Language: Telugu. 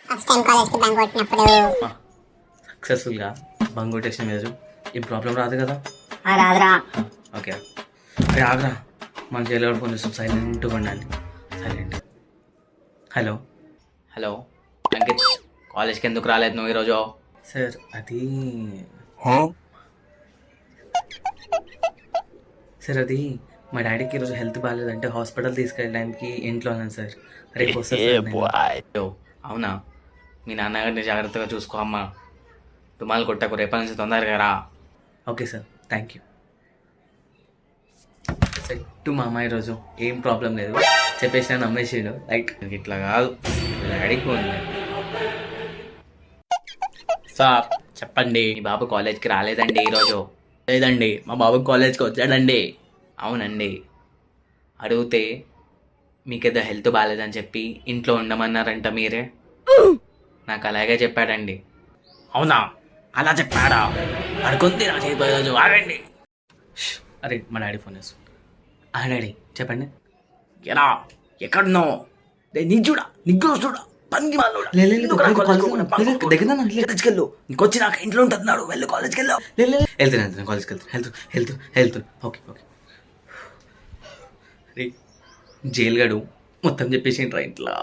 ఫస్ట్ టైం కాలేజ్కి బంక్ కొట్టినప్పుడు సక్సెస్ఫుల్గా బంక్ కొట్టేసిన మీరు ఏం ప్రాబ్లం రాదు కదా? రాదురా. ఓకే అరే ఆగరా, మన జైలు ఫోన్ చేస్తాం, సైలెంట్గా ఉండాలి. సైలెంట్. హలో హలో అంకిత్, కాలేజ్కి ఎందుకు రాలేదు నువ్వు ఈరోజు? సార్ అది సార్ అది మా డాడీకి ఈరోజు హెల్త్ బాగాలేదంటే హాస్పిటల్ తీసుకెళ్ళడానికి ఇంట్లో ఉన్నాను సార్. రేపు వస్తాను సార్ నేను. అయ్యో, అవునా? మీ నాన్నగారిని జాగ్రత్తగా చూసుకో అమ్మా. రుమాలు కొట్టకు, రేపటి నుంచి తొందరగా రా. Okay sir, thank you. Set మామ ఈరోజు ఏం ప్రాబ్లం లేదు చెప్పేసిన నమ్మేసాడు. రైట్, ఇట్లా కాదు, డాడీకి ఫోన్ చేయి. సార్ చెప్పండి, మీ బాబు కాలేజ్కి రాలేదండి ఈరోజు. లేదండి, మా బాబు కాలేజ్కి వచ్చాడండి. అవునండి. అడిగితే మీకేదో హెల్త్ బాగాలేదని చెప్పి ఇంట్లో ఉండమన్నారంట మీరే. నాకు అలాగే చెప్పాడండి. అవునా? అలా చెప్పాడా? అడుగుంది నా చేతి రోజు. ఆగండి. అరే మా డాడీ ఫోన్ చేస్తాను. డాడీ చెప్పండి. ఎలా ఎక్కడున్నావు? నీకు చూడా, నీకు చూడా పంది తెచ్చుకెళ్ళు. ఇంకొచ్చి నాకు ఇంట్లో ఉంటున్నాడు. వెళ్ళి కాలేజ్కి వెళ్ళావు. వెళ్తాను కాలేజ్కి వెళ్తాను. Okay okay. రే జైలు గడు మొత్తం చెప్పేసి ఇంట్లో